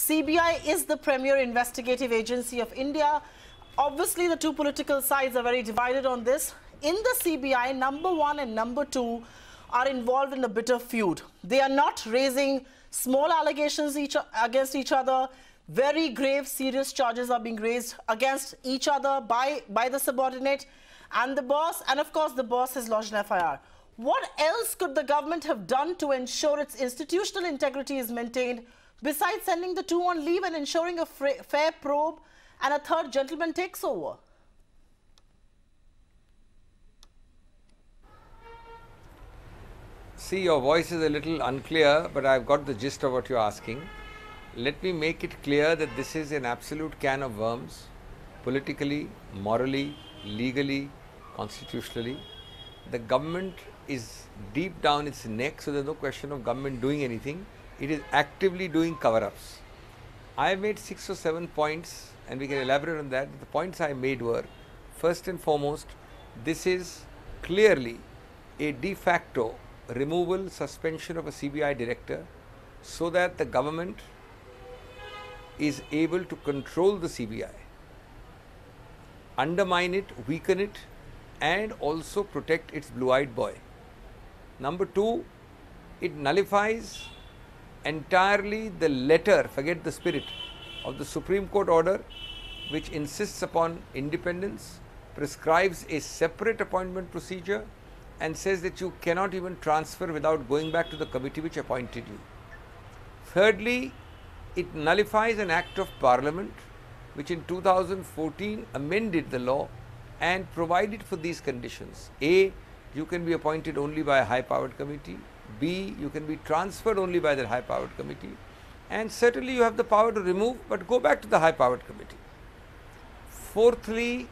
CBI is the premier investigative agency of India. Obviously, the two political sides are very divided on this. In the CBI, number 1 and number 2 are involved in a bitter feud. They are not raising small allegations against each other. Very grave, serious charges are being raised against each other by the subordinate and the boss. And of course, the boss has lodged an FIR. What else could the government have done to ensure its institutional integrity is maintained, besides sending the two on leave and ensuring a fair probe and a third gentleman takes over? See, your voice is a little unclear, but I've got the gist of what you're asking. Let me make it clear that this is an absolute can of worms, politically, morally, legally, constitutionally. The government is deep down its neck, so there's no question of government doing anything. It is actively doing cover-ups. I made 6 or 7 points, and we can elaborate on that. The points I made were, first and foremost, this is clearly a de facto removal, suspension of a CBI director, so that the government is able to control the CBI, undermine it, weaken it, and also protect its blue-eyed boy. Number 2, it nullifies entirely the letter, forget the spirit, of the Supreme Court order, which insists upon independence, prescribes a separate appointment procedure, and says that you cannot even transfer without going back to the committee which appointed you. Thirdly, it nullifies an act of parliament which in 2014 amended the law and provided for these conditions. A, you can be appointed only by a high-powered committee. B, you can be transferred only by the high-powered committee. And certainly you have the power to remove, but go back to the high-powered committee. Fourthly,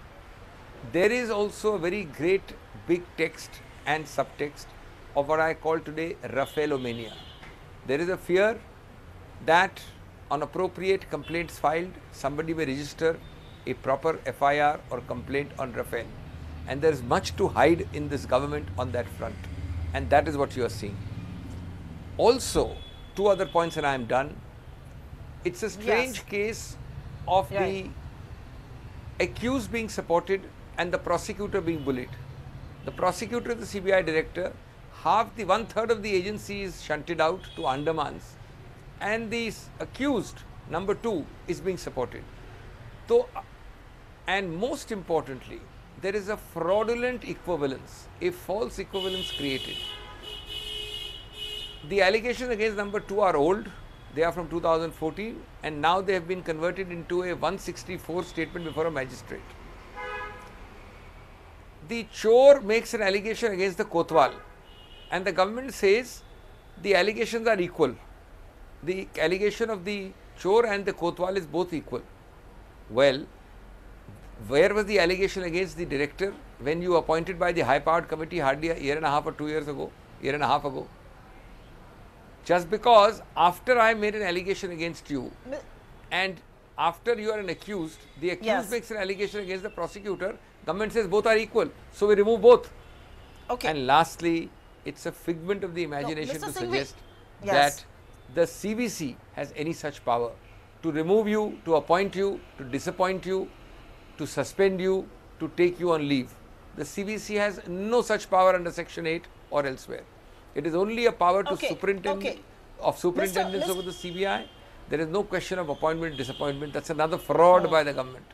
there is also a very great big text and subtext of what I call today Rafale-omania. There is a fear that on appropriate complaints filed, somebody may register a proper FIR or complaint on Rafale. And there is much to hide in this government on that front. And that is what you are seeing. Also, 2 other points and I am done. It's a strange case of the accused being supported and the prosecutor being bullied. The prosecutor is the CBI director, one third of the agency is shunted out to Andamans, and the accused, number 2, is being supported. So, and most importantly, there is a fraudulent equivalence, a false equivalence created. The allegations against number 2 are old, they are from 2014, and now they have been converted into a 164 statement before a magistrate. The Chor makes an allegation against the Kotwal, and the government says the allegations are equal. The allegation of the Chor and the Kotwal is both equal. Well, where was the allegation against the director when you appointed by the high-powered committee hardly a year and a half or 2 years ago, year and a half ago? Just because after I made an allegation against you and after you are an accused, the accused makes an allegation against the prosecutor, government says both are equal, so we remove both. Okay. And lastly, it's a figment of the imagination to suggest that the CBC has any such power to remove you, to appoint you, to disappoint you, to suspend you, to take you on leave. The CBC has no such power under Section 8 or elsewhere. It is only a power to superintendence over the CBI. There is no question of appointment, disappointment. That's another fraud by the government.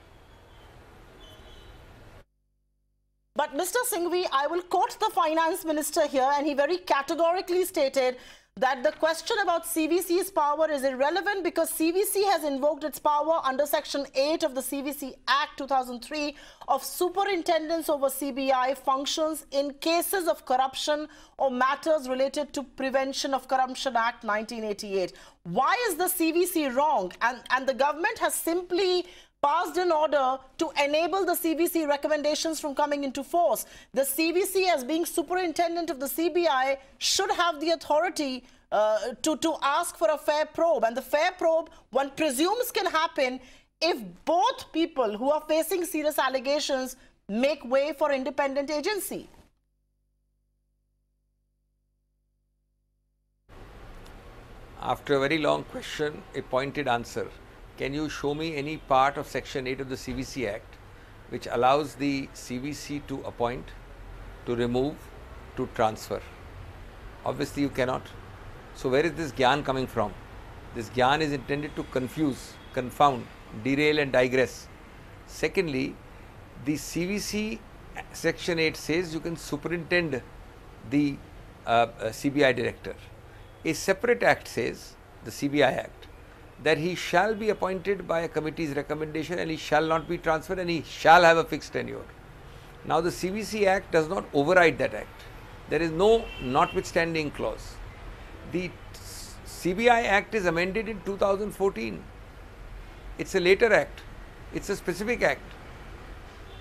But Mr. Singhvi, I will quote the finance minister here, and he very categorically stated that the question about CBC's power is irrelevant because CBC has invoked its power under Section 8 of the CBC Act 2003 of superintendence over CBI functions in cases of corruption or matters related to Prevention of Corruption Act 1988. Why is the CBC wrong? And the government has simply passed an order to enable the CBC recommendations from coming into force. The CBC, as being superintendent of the CBI, should have the authority to ask for a fair probe. And the fair probe, one presumes, can happen if both people who are facing serious allegations make way for independent agency. After a very long question, a pointed answer. Can you show me any part of Section 8 of the CVC Act which allows the CVC to appoint, to remove, to transfer? Obviously, you cannot. So, where is this gyan coming from? This gyan is intended to confuse, confound, derail and digress. Secondly, the CVC Section 8 says you can superintend the CBI Director. A separate act says, the CBI Act, that he shall be appointed by a committee's recommendation and he shall not be transferred and he shall have a fixed tenure. Now, the CVC Act does not override that act. There is no notwithstanding clause. The CBI Act is amended in 2014. It's a later act. It's a specific act.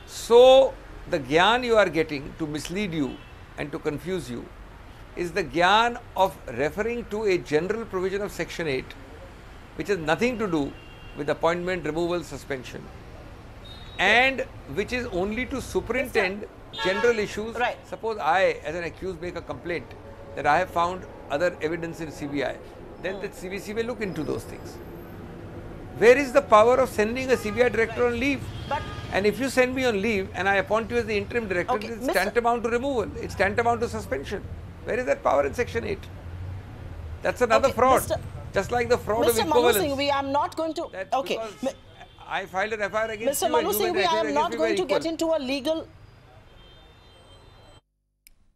So, the gyan you are getting to mislead you and to confuse you is the gyan of referring to a general provision of Section 8, which has nothing to do with appointment, removal, suspension, and which is only to superintend general issues. Right. Suppose I, as an accused, make a complaint that I have found other evidence in CBI, then the CVC will look into those things. Where is the power of sending a CBI Director on leave? And if you send me on leave and I appoint you as the interim director, it's tantamount to removal, it's tantamount to suspension. Where is that power in Section 8? That's another fraud. Just like the fraud of equivalence. Mr. Manu Singhvi, I am not going to... Okay. I filed an FIR against Mr. Manu Singhvi, I am not going to get into a legal...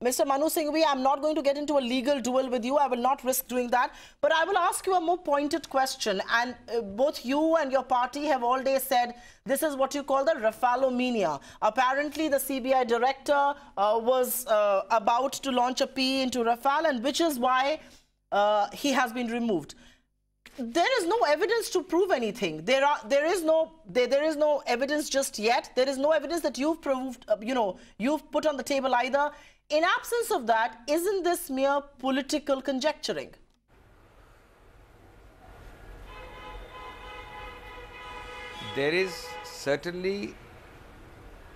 Mr. Manu Singhvi, I'm not going to get into a legal duel with you. I will not risk doing that. But I will ask you a more pointed question. And both you and your party have all day said this is what you call the Rafale-mania. Apparently, the CBI director was about to launch a PE into Rafale, and which is why he has been removed. There is no evidence to prove anything. There is no evidence just yet. There is no evidence that you've proved, you've put on the table either. In absence of that, isn't this mere political conjecturing? There is certainly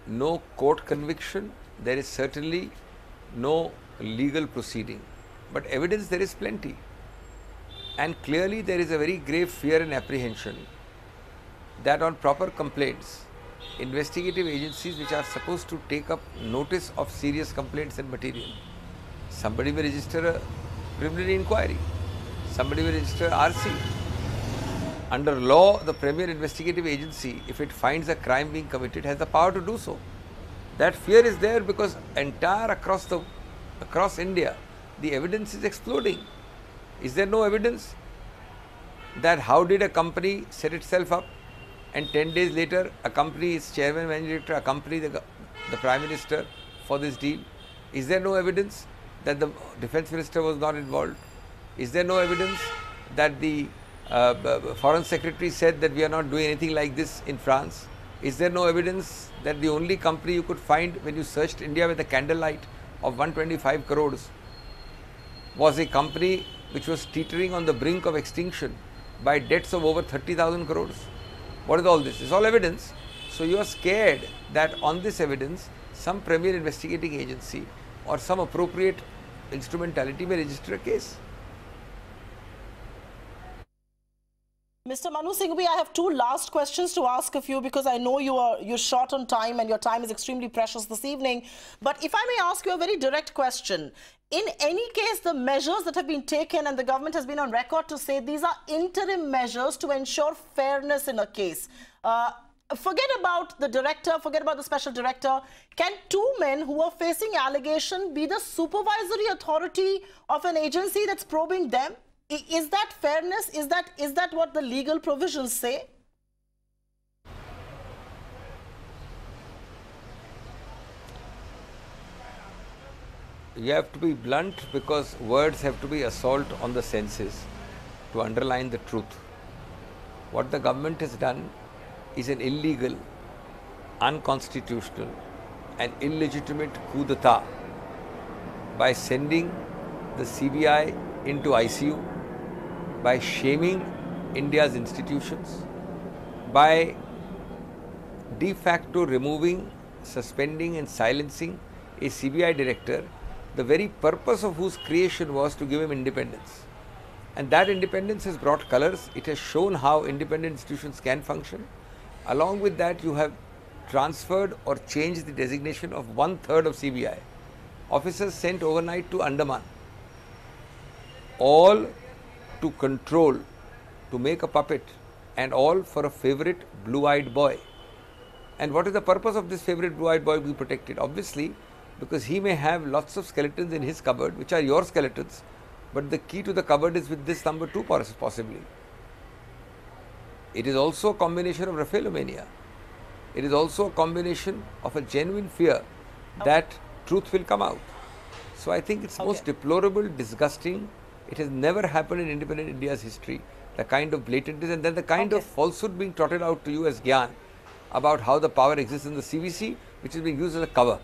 no court conviction. There is certainly no legal proceeding. But evidence there is plenty. And clearly there is a very grave fear and apprehension that on proper complaints, investigative agencies which are supposed to take up notice of serious complaints and material, somebody will register a preliminary inquiry, somebody will register RC. Under law, the premier investigative agency, if it finds a crime being committed, has the power to do so. That fear is there because across India, the evidence is exploding. Is there no evidence that how did a company set itself up and 10 days later accompany chairman, managing director, accompany the Prime Minister for this deal? Is there no evidence that the Defence Minister was not involved? Is there no evidence that the Foreign Secretary said that we are not doing anything like this in France? Is there no evidence that the only company you could find when you searched India with a candlelight of 125 crores was a company which was teetering on the brink of extinction by debts of over 30,000 crores? What is all this? It's all evidence. So you are scared that on this evidence, some premier investigating agency or some appropriate instrumentality may register a case. Mr. Manu Singhvi, I have two last questions to ask of you because I know you're short on time and your time is extremely precious this evening. But if I may ask you a very direct question. In any case, the measures that have been taken, and the government has been on record to say these are interim measures to ensure fairness in a case. Forget about the director, forget about the special director. Can two men who are facing allegation be the supervisory authority of an agency that's probing them? Is that fairness? Is that what the legal provisions say? You have to be blunt because words have to be assault on the senses to underline the truth. What the government has done is an illegal, unconstitutional and illegitimate coup d'etat by sending the CBI into ICU, by shaming India's institutions, by de facto removing, suspending and silencing a CBI director, the very purpose of whose creation was to give him independence. And that independence has brought colors. It has shown how independent institutions can function. Along with that, you have transferred or changed the designation of 1/3 of CBI. Officers sent overnight to Andaman, all to control, to make a puppet, and all for a favorite blue-eyed boy. And what is the purpose of this favorite blue-eyed boy being protected? Obviously, because he may have lots of skeletons in his cupboard, which are your skeletons, but the key to the cupboard is with this number 2 possibly. It is also a combination of Rafale-omania. It is also a combination of a genuine fear that truth will come out. So I think it's most deplorable, disgusting. It has never happened in independent India's history. The kind of blatantness and then the kind of falsehood being trotted out to you as Gyan about how the power exists in the CVC, which is being used as a cover.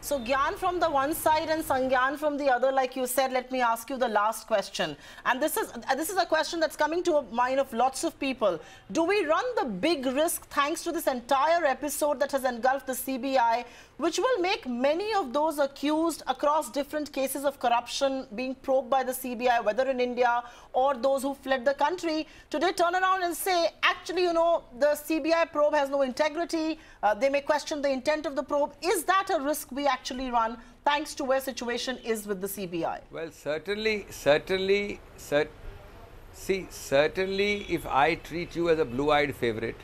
So Gyan from the one side and Sangyan from the other, like you said. Let me ask you the last question. And this is a question that's coming to the mind of lots of people. Do we run the big risk, thanks to this entire episode that has engulfed the CBI, which will make many of those accused across different cases of corruption being probed by the CBI, whether in India or those who fled the country, today turn around and say, actually, you know, the CBI probe has no integrity. They may question the intent of the probe. Is that a risk we actually run, thanks to where situation is with the CBI? Well, certainly, if I treat you as a blue-eyed favorite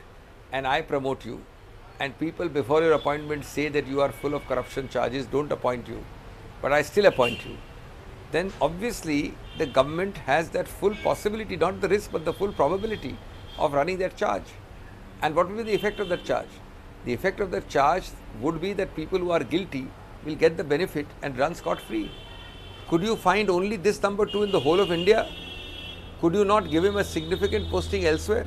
and I promote you, and people before your appointment say that you are full of corruption charges, don't appoint you, but I still appoint you, then obviously the government has that full possibility, not the risk, but the full probability of running that charge. And what will be the effect of that charge? The effect of that charge would be that people who are guilty will get the benefit and run scot-free. Could you find only this number 2 in the whole of India? Could you not give him a significant posting elsewhere?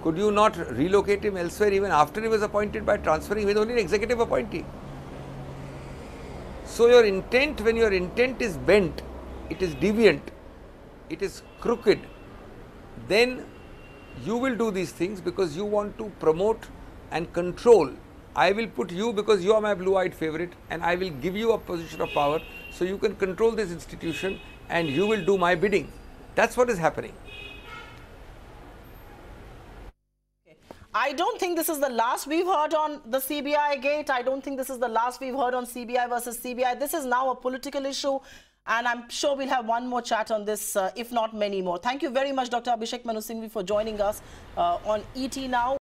Could you not relocate him elsewhere even after he was appointed by transferring him? He was only an executive appointee. So your intent, when your intent is bent, it is deviant, it is crooked, then you will do these things because you want to promote and control. I will put you because you are my blue-eyed favorite, and I will give you a position of power so you can control this institution and you will do my bidding. That's what is happening. I don't think this is the last we've heard on the CBI gate. I don't think this is the last we've heard on CBI versus CBI. This is now a political issue, and I'm sure we'll have one more chat on this, if not many more. Thank you very much, Dr. Abhishek Manu Singhvi, for joining us on ET Now.